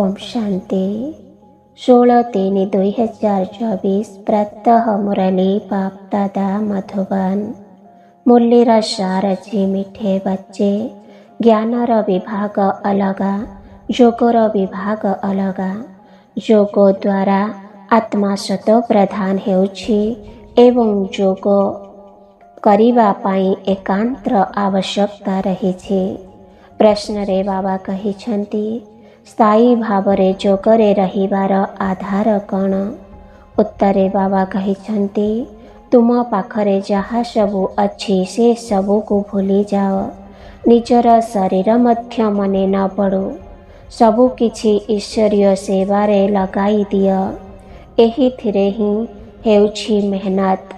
ओम शांति 16/3/2024 प्रातः मुरली बाप दादा मधुबन। मुरलीर सार जी मिठे बच्चे ज्ञानर विभाग अलगा जोगर विभाग अलगा। जोग द्वारा आत्मा सत प्रधान हेउछि एवं जोग करिबा पाई एकांतर आवश्यकता रहिछि। प्रश्न रे बाबा कहिछन्ति स्थायी भावरे जोगरे रहिबार आधार कौन? उत्तरे बाबा कहिछन्ति तुम पाखरे जहाँ सबु अच्छी से सबु को भूली जाओ। निजर शरीर मध्य मने न पड़ो। सबु किछि ईश्वरीय सेवारे लगाई दियो। एही थिरे ही हेउछि मेहनत।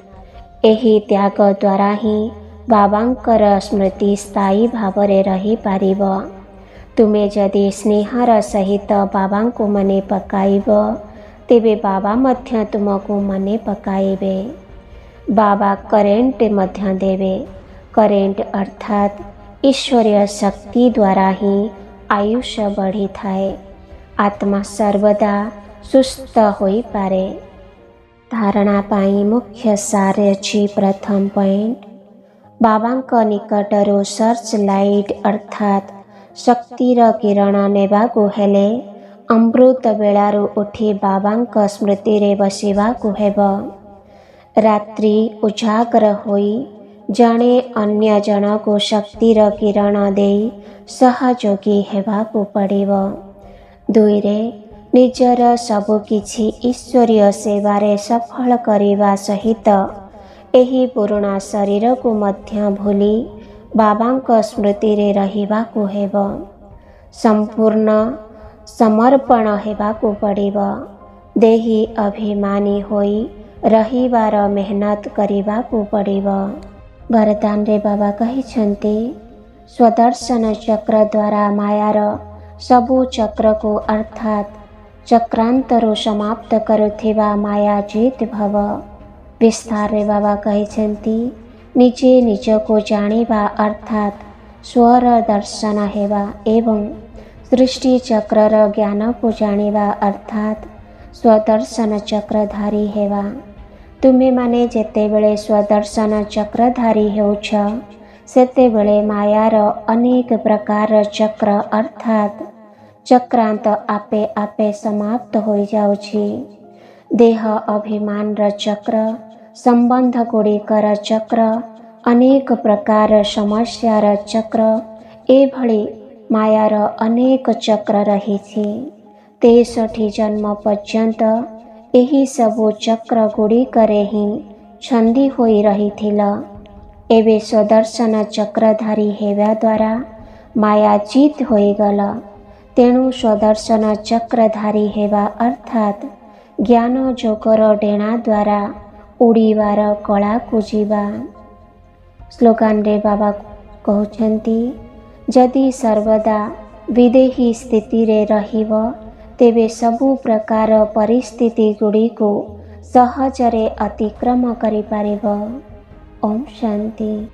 एही त्याग द्वारा ही बाबांकर स्मृति स्थायी भावरे रही पारिब। तुमे जदि स्नेहर सहित बाबा को मने पकाइब तेबे बाबा मध्य तुमको मने पकाइबे। बाबा करेंट मध्य देवे। करेंट अर्थात ईश्वरीय शक्ति द्वारा ही आयुष्य बढ़ी थाए। आत्मा सर्वदा सुस्त होई पारे। धारणा पाई मुख्य सार अछि प्रथम पॉइंट बाबांक निकटरू सर्च लाइट अर्थात शक्तिर किरण नेबाकू हेले अमृत बेलारू उठी बाबांक स्मृति रे बसिबाकू हेब। रात्रि उजागर होई जणे अन्य जनकू शक्तिर किरण देई सहयोगी हेबाकू पड़िब। दुईरे निजर सबु किछि ईश्वरीय सेवारे सफल करिबा सहित एही पुराणा शरीर को मध्य भूली बाबांक स्मृति रे रहिबाकू हेब। संपूर्ण समर्पण हेबाकू पड़िब। देही अभिमानी होई रहिबार मेहनत करिबाकू पड़िब। वरदान रे बाबा कहिछन्ति स्वदर्शन चक्र द्वारा मायार सबु चक्र को अर्थात चक्रांतरो समाप्त करुथिबा माया जीत भव। विस्तार रे बाबा कहिछन्ति निजे निज को जानिबा अर्थात स्वर दर्शन हेबा एवं सृष्टि चक्रर ज्ञान को जानिबा अर्थात स्वदर्शन चक्रधारी हेबा। तुमे माने जेतेबेले स्वदर्शन चक्रधारी हेउछ सेतेबेले मायार अनेक प्रकार चक्र अर्थात चक्रांत आपे आपे समाप्त होई जाउछि। देह अभिमान र चक्र संबंध गुड़िकर चक्र अनेक प्रकार समस्यार चक्र एभଳି मायार अनेक चक्र रहिछि। 63 जन्म पर्यंत एही सबु चक्र गुड़िकरे ही छंदी होई रहिथिल। एबे स्वदर्शन चक्रधारी हेबा द्वारा माया जीत होई गल। तेणु स्वदर्शन चक्रधारी हेबा अर्थात ज्ञान जोगर डेणा द्वारा उड़ीबार कला को जीवा। स्लोगान रे बाबा कहउछन्ति जदि सर्वदा विदेही स्थिति रे रहिब तेबे सबु प्रकार परिस्थिति गुड़ी को सहजरे अतिक्रम करि पारिब। ओम शांति।